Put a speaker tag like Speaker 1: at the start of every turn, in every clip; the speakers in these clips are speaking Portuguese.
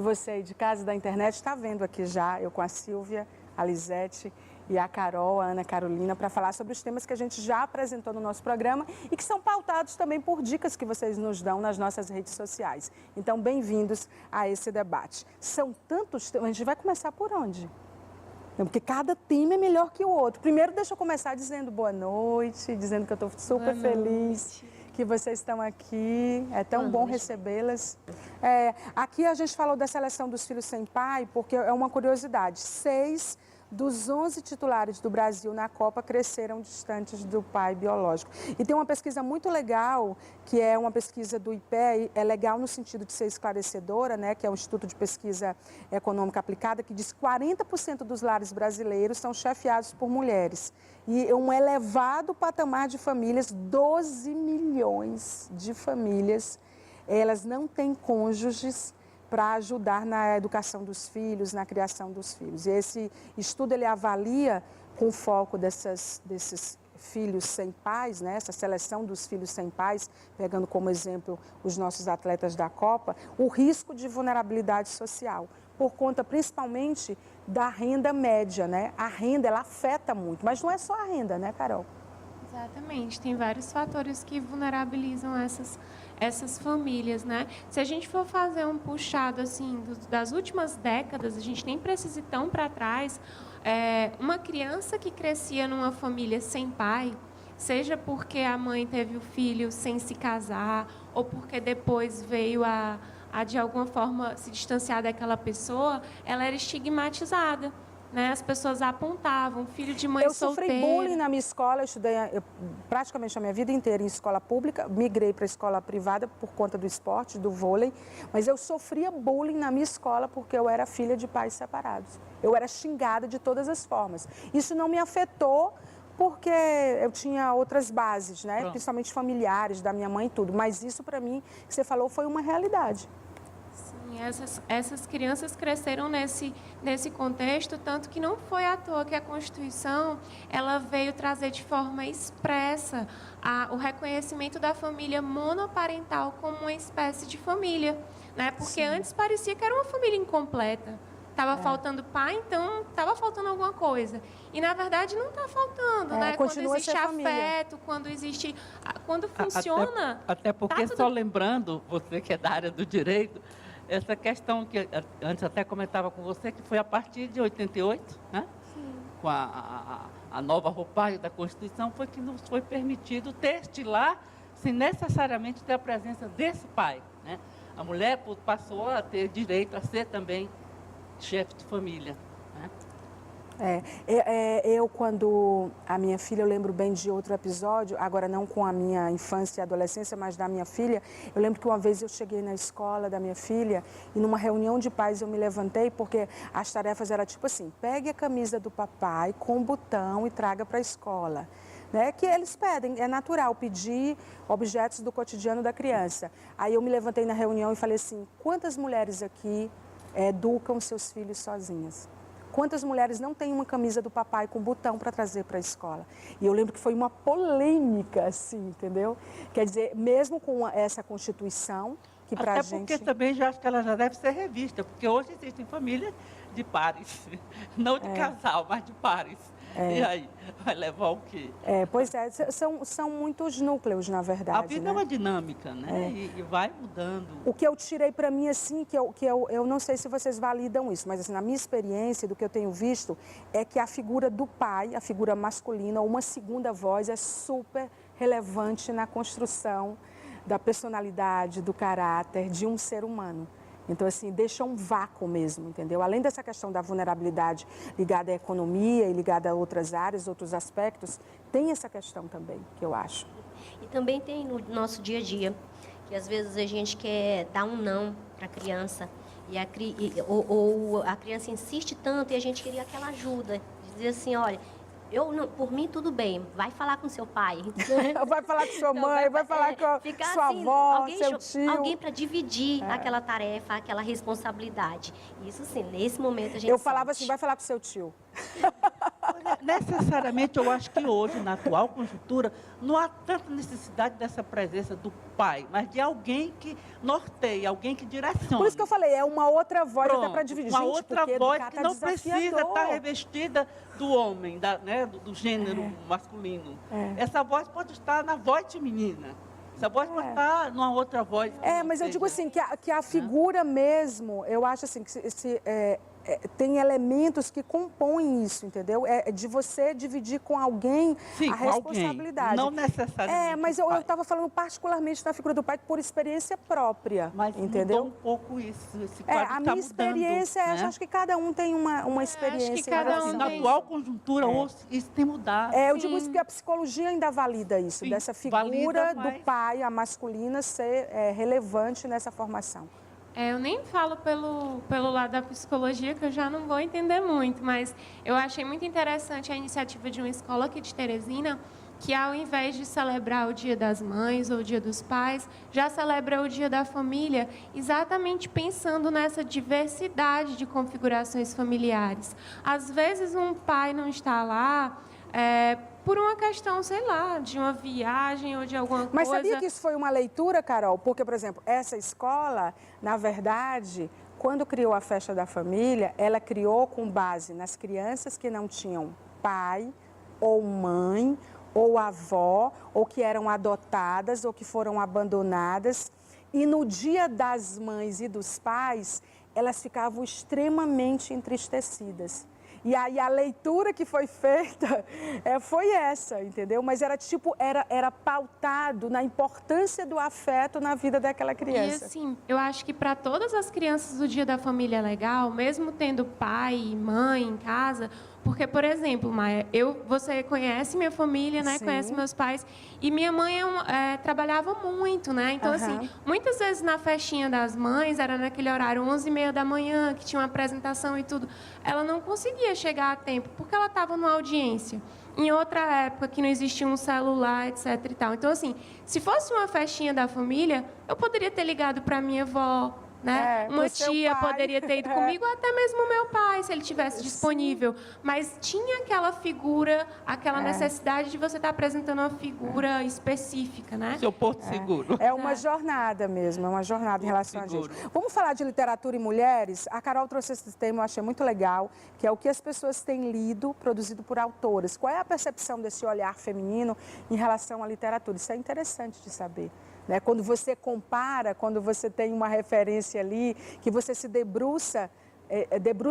Speaker 1: você aí de casa, da internet, está vendo aqui já, eu com a Silvia, a Lisete e a Carol, a Ana Carolina, para falar sobre os temas que a gente já apresentou no nosso programa e que são pautados também por dicas que vocês nos dão nas nossas redes sociais. Então, bem-vindos a esse debate. São tantos temas, a gente vai começar por onde? Porque cada tema é melhor que o outro. Primeiro, deixa eu começar dizendo boa noite, dizendo que eu estou super feliz que vocês estão aqui. É tão bom recebê-las. Aqui a gente falou da seleção dos filhos sem pai, porque é uma curiosidade. 6 dos 11 titulares do Brasil na Copa cresceram distantes do pai biológico. E tem uma pesquisa muito legal, que é uma pesquisa do IPEA, é legal no sentido de ser esclarecedora, né, que é o Instituto de Pesquisa Econômica Aplicada, que diz que 40% dos lares brasileiros são chefiados por mulheres. E um elevado patamar de famílias, 12 milhões de famílias, elas não têm cônjuges para ajudar na educação dos filhos, na criação dos filhos. E esse estudo ele avalia, com foco desses filhos sem pais, né, essa seleção dos filhos sem pais, pegando como exemplo os nossos atletas da Copa, o risco de vulnerabilidade social, por conta principalmente da renda média, né? A renda, ela afeta muito, mas não é só a renda, né, Carol?
Speaker 2: Exatamente, tem vários fatores que vulnerabilizam essas famílias, né? Se a gente for fazer um puxado assim das últimas décadas, a gente nem precisa ir tão para trás. Uma criança que crescia numa família sem pai, seja porque a mãe teve o filho sem se casar ou porque depois veio a de alguma forma se distanciar daquela pessoa, ela era estigmatizada. Né? As pessoas apontavam, filho de mãe solteira.
Speaker 1: Eu sofri bullying na minha escola, eu estudei praticamente a minha vida inteira em escola pública, migrei para a escola privada por conta do esporte, do vôlei, mas eu sofria bullying na minha escola porque eu era filha de pais separados. Eu era xingada de todas as formas. Isso não me afetou porque eu tinha outras bases, né? Principalmente familiares, da minha mãe e tudo, mas isso para mim, que você falou, foi uma realidade.
Speaker 2: Essas crianças cresceram nesse contexto, tanto que não foi à toa que a Constituição ela veio trazer de forma expressa o reconhecimento da família monoparental como uma espécie de família, né? Porque antes parecia que era uma família incompleta. Estava faltando pai, então estava faltando alguma coisa. E, na verdade, não está faltando, né? Quando existe afeto, quando funciona...
Speaker 3: Até porque, só lembrando, você que é da área do direito, essa questão que antes até comentava com você, que foi a partir de 88, né? Sim. Com a nova roupagem da Constituição, foi que nos foi permitido testilar sem necessariamente ter a presença desse pai, né? A mulher passou a ter direito a ser também chefe de família, né?
Speaker 1: Eu, quando a minha filha, eu lembro bem de outro episódio, agora não com a minha infância e adolescência, mas da minha filha. Eu lembro que uma vez eu cheguei na escola da minha filha e numa reunião de pais eu me levantei porque as tarefas eram tipo assim, pegue a camisa do papai com botão e traga para a escola. Né, que eles pedem, é natural pedir objetos do cotidiano da criança. Aí eu me levantei na reunião e falei assim, quantas mulheres aqui educam seus filhos sozinhas? Quantas mulheres não têm uma camisa do papai com botão para trazer para a escola? E eu lembro que foi uma polêmica, assim, entendeu? Quer dizer, mesmo com essa Constituição, que para a gente...
Speaker 3: Até porque também já acho que ela já deve ser revista, porque hoje existem famílias de pares, não de casal, mas de pares. E aí, vai levar o quê?
Speaker 1: Pois é, são muitos núcleos, na verdade.
Speaker 3: A vida é uma dinâmica, né? E vai mudando.
Speaker 1: O que eu tirei para mim, assim, que eu não sei se vocês validam isso, mas assim, na minha experiência, do que eu tenho visto, é que a figura do pai, a figura masculina, uma segunda voz é super relevante na construção da personalidade, do caráter de um ser humano. Então, assim, deixa um vácuo mesmo, entendeu? Além dessa questão da vulnerabilidade ligada à economia e ligada a outras áreas, outros aspectos, tem essa questão também, que eu acho.
Speaker 4: E também tem no nosso dia a dia, que às vezes a gente quer dar um não para a criança, ou a criança insiste tanto e a gente queria aquela ajuda, dizer assim, olha... por mim, tudo bem. Vai falar com seu pai.
Speaker 1: Vai falar com sua mãe, vai falar com sua avó, seu tio.
Speaker 4: Alguém para dividir aquela tarefa, aquela responsabilidade. Isso sim, nesse momento a gente
Speaker 1: Eu falava assim, vai falar com seu tio.
Speaker 3: necessariamente, eu acho que hoje, na atual conjuntura, não há tanta necessidade dessa presença do pai, mas de alguém que norteie, alguém que direcione.
Speaker 1: Por isso que eu falei, é uma outra voz até
Speaker 3: Pronto,
Speaker 1: para dividir.
Speaker 3: uma
Speaker 1: Gente,
Speaker 3: outra
Speaker 1: porque
Speaker 3: voz
Speaker 1: educar
Speaker 3: que
Speaker 1: tá
Speaker 3: não precisa
Speaker 1: desafiador.
Speaker 3: estar revestida do homem, do gênero masculino. Essa voz pode estar na voz feminina. Essa voz pode estar numa outra voz.
Speaker 1: Mas eu digo assim, que a figura mesmo, eu acho assim, que tem elementos que compõem isso, entendeu? É de você dividir com alguém a responsabilidade.
Speaker 3: Alguém, não necessariamente.
Speaker 1: Mas eu estava falando particularmente da figura do pai por experiência própria,
Speaker 3: mas
Speaker 1: entendeu?
Speaker 3: Mudou um pouco isso, esse quadro
Speaker 1: a minha experiência
Speaker 3: mudando,
Speaker 1: eu acho que cada um tem uma experiência.
Speaker 2: Acho que cada um
Speaker 3: na
Speaker 2: tem.
Speaker 3: atual conjuntura, isso tem mudado.
Speaker 1: Eu digo isso porque a psicologia ainda valida isso,
Speaker 3: Sim,
Speaker 1: dessa figura
Speaker 3: valida,
Speaker 1: do pai, a masculina, ser relevante nessa formação.
Speaker 2: Eu nem falo pelo lado da psicologia, que eu já não vou entender muito, mas eu achei muito interessante a iniciativa de uma escola aqui de Teresina, que ao invés de celebrar o Dia das Mães ou o Dia dos Pais, já celebra o Dia da Família, exatamente pensando nessa diversidade de configurações familiares. Às vezes um pai não está lá por uma questão, sei lá, de uma viagem ou de alguma coisa.
Speaker 1: Mas sabia que isso foi uma leitura, Carol? Porque, por exemplo, essa escola, na verdade, quando criou a Festa da Família, ela criou com base nas crianças que não tinham pai ou mãe ou avó, ou que eram adotadas ou que foram abandonadas. E no Dia das Mães e dos Pais, elas ficavam extremamente entristecidas. E aí a leitura que foi feita foi essa, entendeu? Mas era pautado na importância do afeto na vida daquela criança.
Speaker 2: E assim, eu acho que para todas as crianças o Dia da Família é legal, mesmo tendo pai e mãe em casa, porque, por exemplo, Maia, você conhece minha família, né?
Speaker 1: Sim.
Speaker 2: Conhece meus pais, e minha mãe trabalhava muito, né? Então, assim, muitas vezes na festinha das mães, era naquele horário 11h30 da manhã, que tinha uma apresentação e tudo, ela não conseguia chegar a tempo, porque ela estava numa audiência. Em outra época, que não existia um celular, etc. e tal. Então, assim, se fosse uma festinha da família, eu poderia ter ligado para minha avó, né? Uma tia poderia ter ido comigo, ou até mesmo meu pai, se ele tivesse disponível. Mas tinha aquela figura, aquela necessidade de você estar apresentando uma figura específica, né?
Speaker 3: Seu porto seguro.
Speaker 1: É uma jornada mesmo, é uma jornada em relação a gente. Vamos falar de literatura e mulheres? A Carol trouxe esse tema, eu achei muito legal, que é o que as pessoas têm lido, produzido por autoras. Qual é a percepção desse olhar feminino em relação à literatura? Isso é interessante de saber. Né? Quando você compara, quando você tem uma referência ali, que você se debruça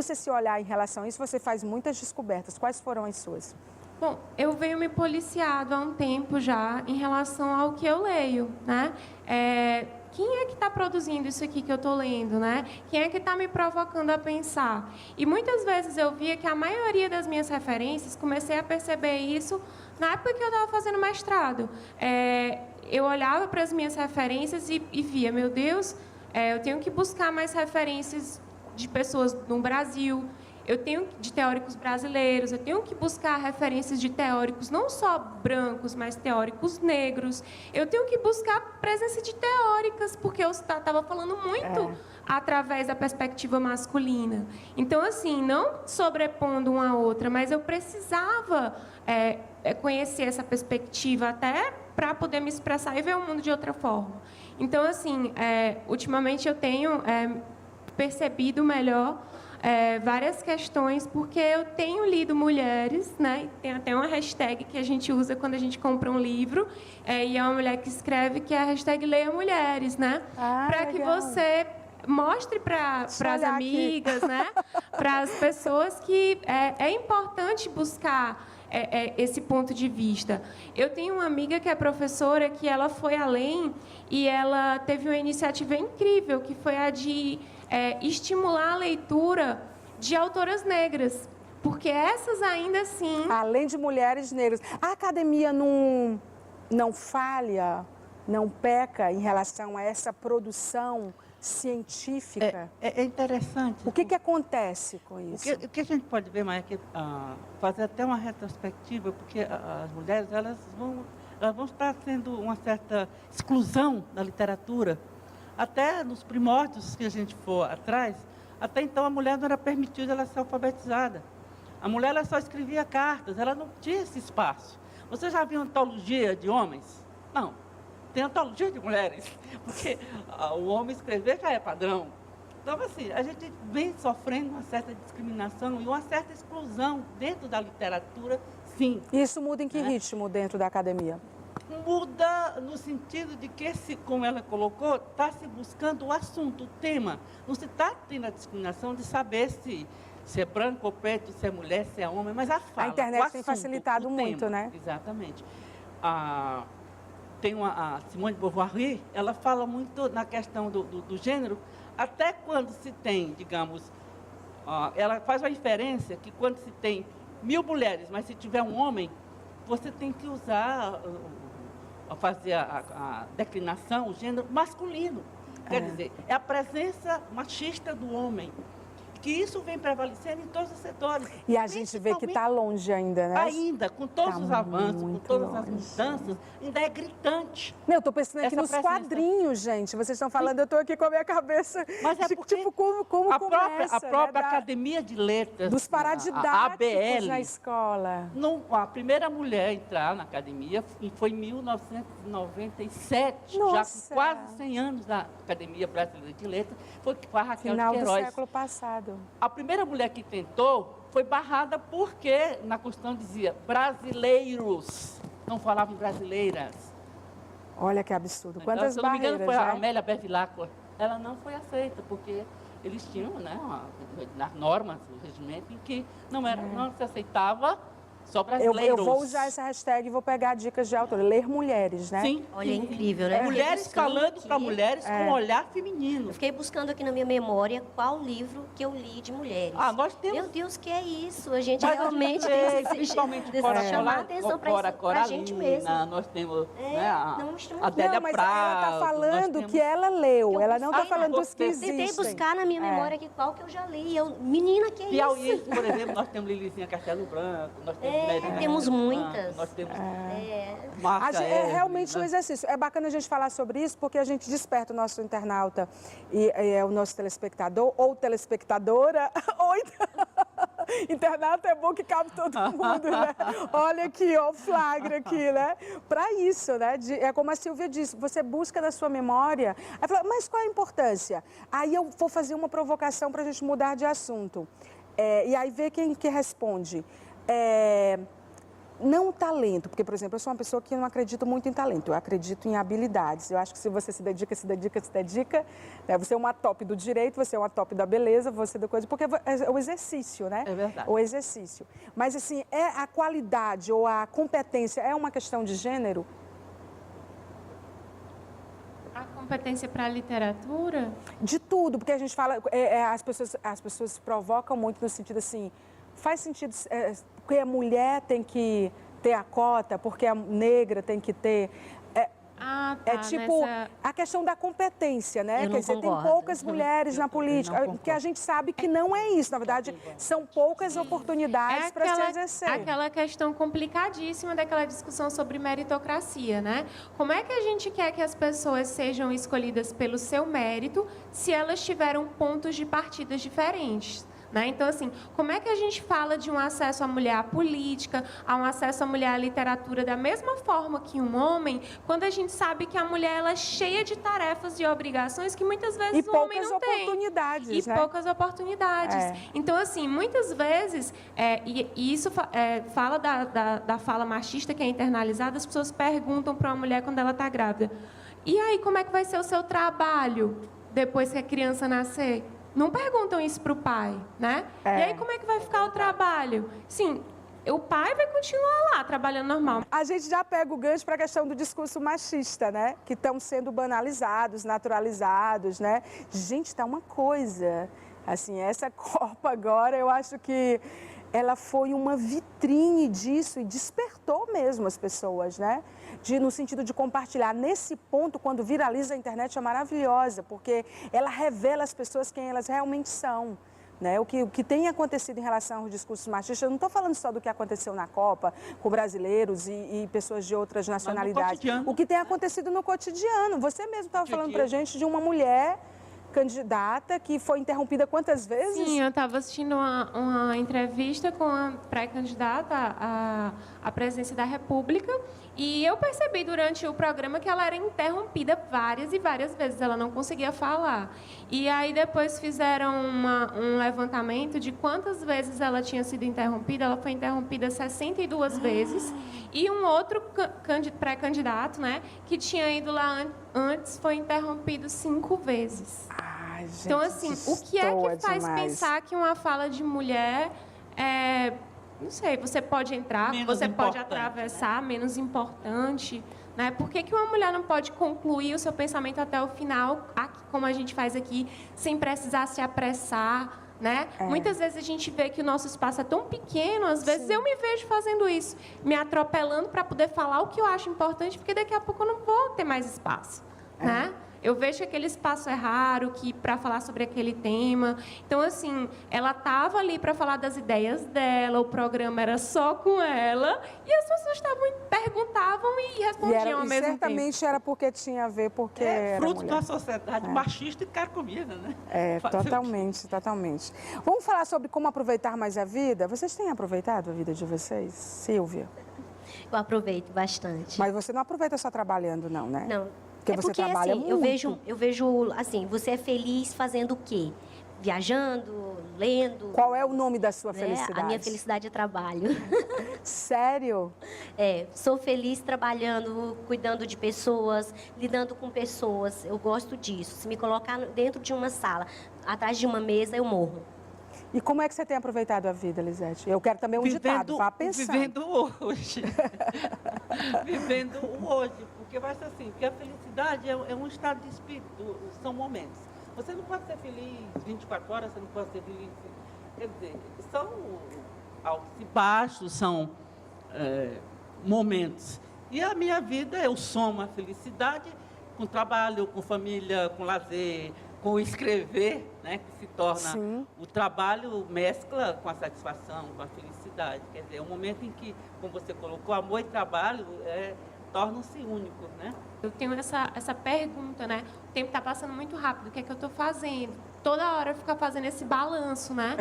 Speaker 1: esse olhar em relação a isso, você faz muitas descobertas. Quais foram as suas?
Speaker 2: Bom, eu venho me policiado há um tempo já em relação ao que eu leio, né? Quem é que está produzindo isso aqui que eu estou lendo, né? Quem é que está me provocando a pensar? E muitas vezes eu via que a maioria das minhas referências, comecei a perceber isso na época que eu estava fazendo mestrado. Eu olhava para as minhas referências e via, meu Deus, eu tenho que buscar mais referências de pessoas no Brasil, de teóricos brasileiros, eu tenho que buscar referências de teóricos não só brancos, mas teóricos negros. Eu tenho que buscar presença de teóricas, porque eu estava falando muito através da perspectiva masculina. Então, assim, não sobrepondo uma a outra, mas eu precisava conhecer essa perspectiva até para poder me expressar e ver o mundo de outra forma. Então, assim, ultimamente eu tenho percebido melhor várias questões, porque eu tenho lido mulheres, né? Tem até uma hashtag que a gente usa quando a gente compra um livro, e é uma mulher que escreve, que é a hashtag Leia Mulheres, né? Para que você mostre para as amigas, né? Para as pessoas que é importante buscar esse ponto de vista. Eu tenho uma amiga que é professora, que ela foi além e ela teve uma iniciativa incrível, que foi a de estimular a leitura de autoras negras, porque essas ainda assim...
Speaker 1: Além de mulheres negras. A academia não falha, não peca em relação a essa produção científica?
Speaker 3: É interessante.
Speaker 1: O que acontece com isso?
Speaker 3: O que a gente pode ver, Maia, é que fazer até uma retrospectiva, porque as mulheres elas vão estar tendo uma certa exclusão da literatura. Até nos primórdios que a gente for atrás, até então a mulher não era permitida ela ser alfabetizada. A mulher ela só escrevia cartas, ela não tinha esse espaço. Você já viu antologia de homens? Não. Tem antologia de mulheres, porque o homem escrever já é padrão. Então, assim, a gente vem sofrendo uma certa discriminação e uma certa exclusão dentro da literatura, sim.
Speaker 1: Isso muda em que ritmo dentro da academia?
Speaker 3: Muda no sentido de que, como ela colocou, está se buscando o assunto, o tema. Não se está tendo a discriminação de saber se é branco ou preto, se é mulher, se é homem, mas a fala,
Speaker 1: a internet
Speaker 3: o assunto,
Speaker 1: tem facilitado muito,
Speaker 3: tema.
Speaker 1: né?
Speaker 3: Exatamente. Tem a Simone de Beauvoir, ela fala muito na questão do gênero, até quando se tem, digamos, ela faz uma inferência que quando se tem 1000 mulheres, mas se tiver um homem, você tem que usar, fazer a declinação, o gênero masculino. Quer dizer, é a presença machista do homem. Que isso vem prevalecendo em todos os setores.
Speaker 1: E a gente vê que está longe ainda, né?
Speaker 3: Ainda, com todos os avanços, com todas as
Speaker 1: longe.
Speaker 3: mudanças, ainda é gritante.
Speaker 1: Eu estou pensando aqui
Speaker 3: Essa
Speaker 1: nos
Speaker 3: presença.
Speaker 1: quadrinhos, gente. Vocês estão falando, eu estou aqui com a minha cabeça.
Speaker 3: Mas é porque
Speaker 1: tipo, como
Speaker 3: a
Speaker 1: começa,
Speaker 3: própria
Speaker 1: né?
Speaker 3: Academia de Letras,
Speaker 1: Dos
Speaker 3: a
Speaker 1: paradidáticos
Speaker 3: ABL,
Speaker 1: na escola.
Speaker 3: a primeira mulher a entrar na academia foi em 1997, já
Speaker 1: Nossa.
Speaker 3: com quase 100 anos da Academia Brasileira de Letras, foi a Raquel
Speaker 1: Final
Speaker 3: de
Speaker 1: do
Speaker 3: Queiroz.
Speaker 1: século passado.
Speaker 3: A primeira mulher que tentou foi barrada porque na Constituição dizia brasileiros, não falavam brasileiras.
Speaker 1: Olha que absurdo.
Speaker 3: Então,
Speaker 1: Quantas
Speaker 3: se eu não me engano,
Speaker 1: barreiras,
Speaker 3: foi a
Speaker 1: né?
Speaker 3: Amélia Bevilacqua. Ela não foi aceita, porque eles tinham, né, nas normas, o regimento, em que não se aceitava só brasileiros.
Speaker 1: Eu vou usar essa hashtag e vou pegar dicas de autor. Ler mulheres, né?
Speaker 3: Sim.
Speaker 4: Olha, é incrível, né?
Speaker 3: Mulheres
Speaker 4: Fiquei buscando
Speaker 3: falando para
Speaker 4: aqui.
Speaker 3: mulheres com um olhar feminino.
Speaker 4: Eu fiquei buscando aqui na minha memória qual livro que eu li de mulheres.
Speaker 3: Nós temos...
Speaker 4: Meu Deus, que é isso? A gente
Speaker 3: Mas
Speaker 4: realmente
Speaker 3: principalmente
Speaker 4: chamar a atenção para a gente mesmo.
Speaker 3: Nós temos
Speaker 4: Não,
Speaker 3: a Adélia
Speaker 1: Não, mas
Speaker 3: Prado.
Speaker 1: ela está falando
Speaker 3: nós
Speaker 1: que ela leu.
Speaker 4: Eu
Speaker 1: Ela não está
Speaker 4: busquei,
Speaker 1: falando dos que existem.
Speaker 4: Tentei buscar na minha memória aqui qual que eu já li. Menina, que é
Speaker 3: Piauí,
Speaker 4: isso?
Speaker 3: por exemplo, nós temos Lilizinha Castelo Branco, nós temos Medina
Speaker 4: temos
Speaker 3: Castelo
Speaker 4: muitas.
Speaker 3: Branco, nós temos
Speaker 1: É
Speaker 3: Márcia
Speaker 1: realmente um
Speaker 3: Hermes, né?
Speaker 1: exercício. É bacana a gente falar sobre isso, porque a gente desperta o nosso internauta e o nosso telespectador, ou telespectadora, ou internauta é bom que cabe todo mundo, né? Olha aqui, ó, o flagra aqui, né? Para isso, né? É como a Silvia disse, você busca na sua memória. Aí fala, mas qual é a importância? Aí eu vou fazer uma provocação para a gente mudar de assunto. E aí ver quem que responde. Não talento, porque, por exemplo, eu sou uma pessoa que não acredito muito em talento, eu acredito em habilidades. Eu acho que se você se dedica, né? Você é uma top do direito, você é uma top da beleza, você da coisa, porque é o exercício, né?
Speaker 3: É verdade.
Speaker 1: O exercício. Mas, assim, a qualidade ou a competência é uma questão de gênero?
Speaker 2: A competência para a literatura?
Speaker 1: De tudo, porque a gente fala, as pessoas provocam muito no sentido assim, faz sentido, porque a mulher tem que ter a cota, porque a negra tem que ter. É tipo a questão da competência, né? Quer dizer, tem poucas mulheres na política, porque a gente sabe que não é isso. Na verdade, são poucas oportunidades para se exercer.
Speaker 2: Aquela questão complicadíssima daquela discussão sobre meritocracia, né? Como é que a gente quer que as pessoas sejam escolhidas pelo seu mérito se elas tiveram pontos de partida diferentes? Né? Então, assim, como é que a gente fala de um acesso à mulher à política, a um acesso à mulher à literatura da mesma forma que um homem, quando a gente sabe que a mulher ela é cheia de tarefas e obrigações que muitas vezes o homem não tem.
Speaker 1: E
Speaker 2: né? Poucas oportunidades. Então, assim, muitas vezes, e isso fala da fala machista que é internalizada, as pessoas perguntam para uma mulher quando ela está grávida, e aí, como é que vai ser o seu trabalho depois que a criança nascer? Não perguntam isso para o pai, né? E aí, como é que vai ficar o trabalho? Sim, o pai vai continuar lá, trabalhando normal.
Speaker 1: A gente já pega o gancho para a questão do discurso machista, né? Que estão sendo banalizados, naturalizados, né? Gente, tá uma coisa. Assim, essa Copa agora, eu acho que ela foi uma vitrine disso e despertou mesmo as pessoas, né? No sentido de compartilhar. Nesse ponto, quando viraliza a internet, é maravilhosa, porque ela revela às pessoas quem elas realmente são. Né? O que tem acontecido em relação aos discursos machistas, eu não estou falando só do que aconteceu na Copa, com brasileiros e pessoas de outras nacionalidades. O que tem acontecido no cotidiano. Você mesmo estava falando para a gente de uma mulher candidata que foi interrompida quantas vezes?
Speaker 2: Sim, eu estava assistindo uma entrevista com a pré-candidata à presidência da República e eu percebi durante o programa que ela era interrompida várias e várias vezes, ela não conseguia falar. E aí depois fizeram um levantamento de quantas vezes ela tinha sido interrompida, ela foi interrompida 62 vezes e um outro pré-candidato, né, que tinha ido lá antes foi interrompido 5 vezes.
Speaker 1: Ai, gente,
Speaker 2: Então, assim, o que é que faz
Speaker 1: demais.
Speaker 2: pensar que uma fala de mulher é, não sei, você pode entrar,
Speaker 3: Menos
Speaker 2: você pode
Speaker 3: importante,
Speaker 2: atravessar, menos importante, né? Por que uma mulher não pode concluir o seu pensamento até o final, como a gente faz aqui, sem precisar se apressar, né? Muitas vezes a gente vê que o nosso espaço é tão pequeno, às vezes eu me vejo fazendo isso, me atropelando para poder falar o que eu acho importante, porque daqui a pouco eu não vou ter mais espaço, né? Eu vejo que aquele espaço é raro, que para falar sobre aquele tema. Então, assim, ela estava ali para falar das ideias dela, o programa era só com ela, e as pessoas perguntavam e respondiam ao mesmo tempo.
Speaker 1: Certamente era porque tinha a ver, porque era
Speaker 3: fruto de
Speaker 1: mulher.
Speaker 3: uma sociedade machista e carcomida, né?
Speaker 1: Totalmente, totalmente. Vamos falar sobre como aproveitar mais a vida? Vocês têm aproveitado a vida de vocês? Silvia?
Speaker 4: Eu aproveito bastante.
Speaker 1: Mas você não aproveita só trabalhando, não, né?
Speaker 4: Não.
Speaker 1: Porque você trabalha
Speaker 4: assim,
Speaker 1: muito.
Speaker 4: eu vejo, assim, você é feliz fazendo o quê? Viajando, lendo.
Speaker 1: Qual é o nome da sua
Speaker 4: né?
Speaker 1: felicidade?
Speaker 4: A minha felicidade é trabalho.
Speaker 1: Sério?
Speaker 4: Sou feliz trabalhando, cuidando de pessoas, lidando com pessoas. Eu gosto disso. Se me colocar dentro de uma sala, atrás de uma mesa, eu morro.
Speaker 1: E como é que você tem aproveitado a vida, Lisete? Eu quero também um ditado, vá pensando.
Speaker 3: Vivendo hoje. Vivendo o hoje. Porque vai ser assim, porque a felicidade é um estado de espírito, são momentos. Você não pode ser feliz 24 horas, você não pode ser feliz... Quer dizer, são altos e baixos, são momentos. E a minha vida, eu somo a felicidade com trabalho, com família, com lazer, com escrever, né, que se torna o trabalho mescla com a satisfação, com a felicidade. Quer dizer, é um momento em que, como você colocou, amor e trabalho tornam-se únicos, né?
Speaker 2: Eu tenho essa pergunta, né? O tempo está passando muito rápido, o que é que eu estou fazendo? Toda hora eu fico fazendo esse balanço, né?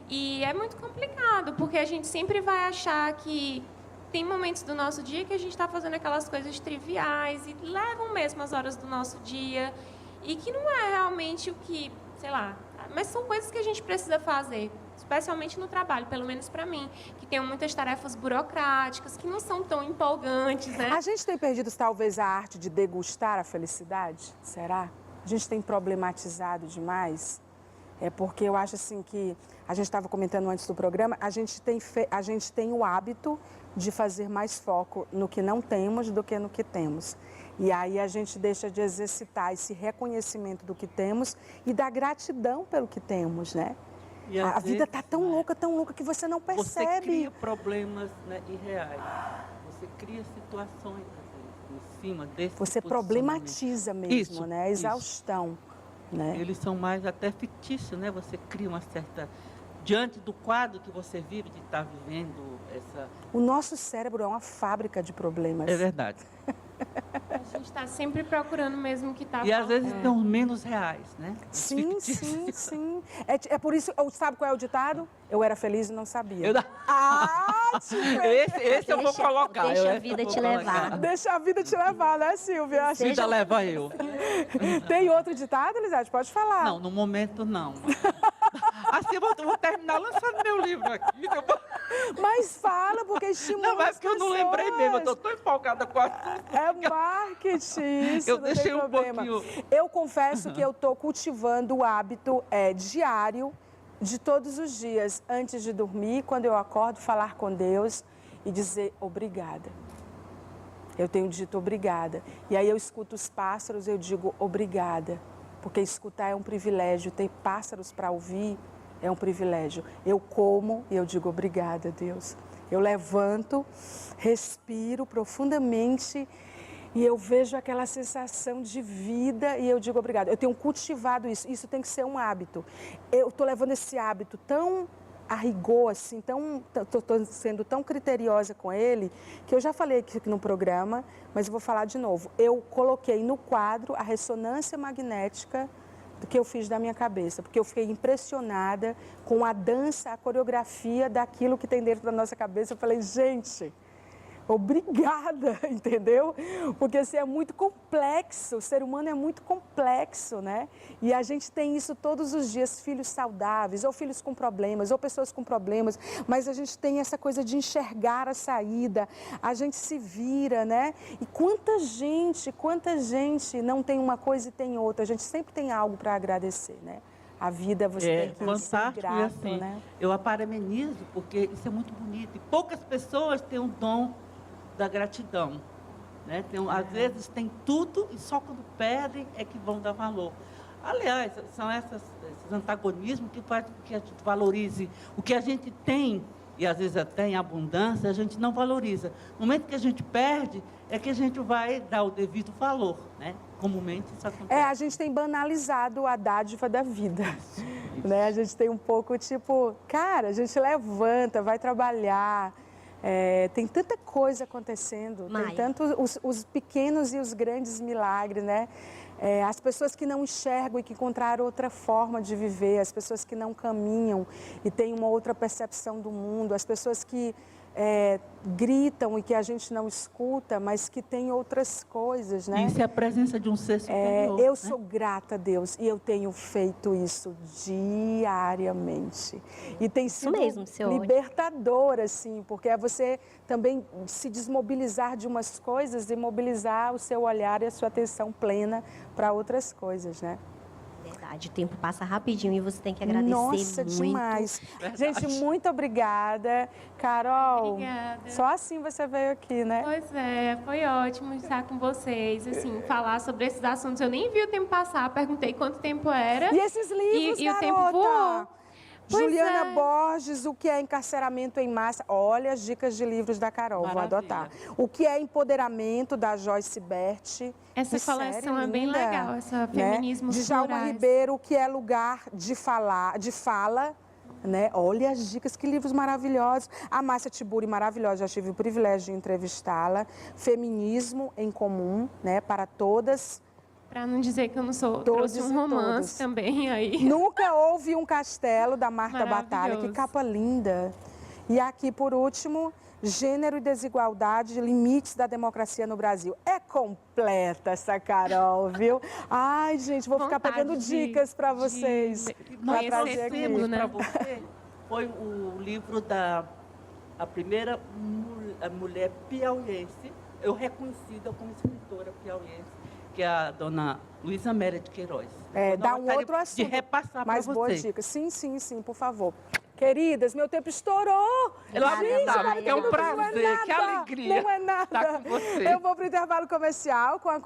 Speaker 2: E é muito complicado, porque a gente sempre vai achar que tem momentos do nosso dia que a gente está fazendo aquelas coisas triviais e levam mesmo as horas do nosso dia e que não é realmente o que, sei lá, mas são coisas que a gente precisa fazer, especialmente no trabalho, pelo menos para mim, que tenho muitas tarefas burocráticas que não são tão empolgantes, né?
Speaker 1: A gente tem perdido, talvez, a arte de degustar a felicidade? Será? A gente tem problematizado demais? Porque eu acho assim que, a gente estava comentando antes do programa, a gente tem o hábito de fazer mais foco no que não temos do que no que temos. E aí a gente deixa de exercitar esse reconhecimento do que temos e da gratidão pelo que temos, né? A vida está tão louca que você não percebe.
Speaker 3: Você cria problemas, né, irreais. Você cria situações em cima desse
Speaker 1: Você problematiza mesmo,
Speaker 3: isso,
Speaker 1: né? A exaustão. Né?
Speaker 3: Eles são mais até fictícios, né? Você cria uma certa... Diante do quadro que você vive, de estar vivendo essa...
Speaker 1: O nosso cérebro é uma fábrica de problemas.
Speaker 3: É verdade.
Speaker 2: A gente está sempre procurando mesmo o que está
Speaker 3: E às vezes são menos reais, né?
Speaker 1: Sim, sim, sim. É por isso, sabe qual é o ditado? Eu era feliz e não sabia.
Speaker 3: Esse eu vou colocar.
Speaker 4: Deixa a vida te levar.
Speaker 1: Deixa a vida te levar, né, Silvia?
Speaker 3: A vida leva eu.
Speaker 1: Tem outro ditado, Elisete? Pode falar.
Speaker 3: Não, no momento não. Assim eu vou terminar lançando meu livro aqui.
Speaker 1: Mas fala, porque estimula
Speaker 3: Não, mas que eu não lembrei mesmo, eu estou tão empolgada com a...
Speaker 1: É marketing, isso
Speaker 3: eu
Speaker 1: não
Speaker 3: deixei
Speaker 1: tem problema.
Speaker 3: pouquinho.
Speaker 1: Eu confesso que eu estou cultivando o hábito diário de todos os dias, antes de dormir, quando eu acordo, falar com Deus e dizer obrigada. Eu tenho dito obrigada. E aí eu escuto os pássaros, eu digo obrigada. Porque escutar é um privilégio, ter pássaros para ouvir é um privilégio. Eu como e eu digo obrigada, Deus. Eu levanto, respiro profundamente e eu vejo aquela sensação de vida e eu digo obrigada. Eu tenho cultivado isso, isso tem que ser um hábito. Eu estou levando esse hábito tão a rigor, assim, estou sendo tão criteriosa com ele, que eu já falei aqui no programa, mas eu vou falar de novo. Eu coloquei no quadro a ressonância magnética que eu fiz da minha cabeça, porque eu fiquei impressionada com a dança, a coreografia daquilo que tem dentro da nossa cabeça. Eu falei, gente, obrigada, entendeu? Porque assim, é muito complexo, o ser humano é muito complexo, né? E a gente tem isso todos os dias, filhos saudáveis, ou filhos com problemas, ou pessoas com problemas, mas a gente tem essa coisa de enxergar a saída, a gente se vira, né? E quanta gente não tem uma coisa e tem outra, a gente sempre tem algo para agradecer, né? A vida você tem que ser grato,
Speaker 3: e assim,
Speaker 1: né?
Speaker 3: eu parabenizo, porque isso é muito bonito. E poucas pessoas têm o dom da gratidão, né? Às vezes tem tudo e só quando perdem é que vão dar valor. Aliás, são esses antagonismos que fazem com que a gente valorize o que a gente tem, e às vezes até em abundância, a gente não valoriza. No momento que a gente perde, é que a gente vai dar o devido valor, né? Comumente isso acontece.
Speaker 1: A gente tem banalizado a dádiva da vida, né? A gente tem um pouco tipo, cara, a gente levanta, vai trabalhar, tem tanta coisa acontecendo,
Speaker 4: Maia.
Speaker 1: tem tanto os pequenos e os grandes milagres, né? As pessoas que não enxergam e que encontraram outra forma de viver, as pessoas que não caminham e têm uma outra percepção do mundo, as pessoas que gritam e que a gente não escuta, mas que tem outras coisas, né?
Speaker 3: Isso é a presença de um ser superior.
Speaker 1: Eu
Speaker 3: né?
Speaker 1: sou grata a Deus e eu tenho feito isso diariamente. E tem sido
Speaker 4: mesmo, seu
Speaker 1: libertador, assim, porque é você também se desmobilizar de umas coisas e mobilizar o seu olhar e a sua atenção plena para outras coisas, né?
Speaker 4: Verdade, o tempo passa rapidinho e você tem que agradecer
Speaker 1: Nossa,
Speaker 4: muito.
Speaker 1: demais.
Speaker 3: Verdade.
Speaker 1: Gente, muito obrigada. Carol,
Speaker 2: Obrigada.
Speaker 1: só assim você veio aqui, né?
Speaker 2: Pois é, foi ótimo estar com vocês, assim, falar sobre esses assuntos. Eu nem vi o tempo passar, perguntei quanto tempo era.
Speaker 1: E esses livros,
Speaker 2: E o
Speaker 1: garota?
Speaker 2: tempo voou. Pois
Speaker 1: Juliana
Speaker 2: é.
Speaker 1: Borges, o que é encarceramento em massa? Olha as dicas de livros da Carol,
Speaker 3: Maravilha.
Speaker 1: vou adotar. O que é empoderamento, da Joyce Bert.
Speaker 2: Essa
Speaker 1: Que
Speaker 2: coleção
Speaker 1: série
Speaker 2: é bem
Speaker 1: linda,
Speaker 2: legal, essa Feminismos
Speaker 1: De Djalma
Speaker 2: Plurais.
Speaker 1: Ribeiro, o que é lugar de fala, né? Olha as dicas, que livros maravilhosos. A Márcia Tiburi, maravilhosa, já tive o privilégio de entrevistá-la. Feminismo em Comum, né? Para todas.
Speaker 2: Para não dizer que eu não sou,
Speaker 1: Todos
Speaker 2: trouxe
Speaker 1: e
Speaker 2: um romance
Speaker 1: todas.
Speaker 2: também aí.
Speaker 1: Nunca houve um castelo, da Marta Batalha. Que
Speaker 2: Maravilhoso.
Speaker 1: capa linda. E aqui, por último, Gênero e Desigualdade, Limites da Democracia no Brasil. É completa essa Carol, viu? Ai, gente, vou ficar
Speaker 2: Vontade
Speaker 1: pegando dicas para vocês.
Speaker 3: Nós
Speaker 1: Pra trazer aqui.
Speaker 3: trouxemos
Speaker 2: né?
Speaker 3: para você foi o livro a primeira mulher piauiense, eu reconhecida como escritora piauiense, que é a dona Luísa Méria de Queiroz. Eu
Speaker 1: Dá
Speaker 3: gostaria
Speaker 1: outro assunto.
Speaker 3: de repassar para
Speaker 1: Mais boas
Speaker 3: vocês.
Speaker 1: dicas. Sim, por favor. Queridas, meu tempo estourou.
Speaker 3: Lamentável,
Speaker 4: Gente,
Speaker 3: é um
Speaker 1: não é
Speaker 3: prazer, que
Speaker 1: nada,
Speaker 3: alegria
Speaker 1: Não é nada.
Speaker 3: estar com você.
Speaker 1: Eu vou para o intervalo comercial com a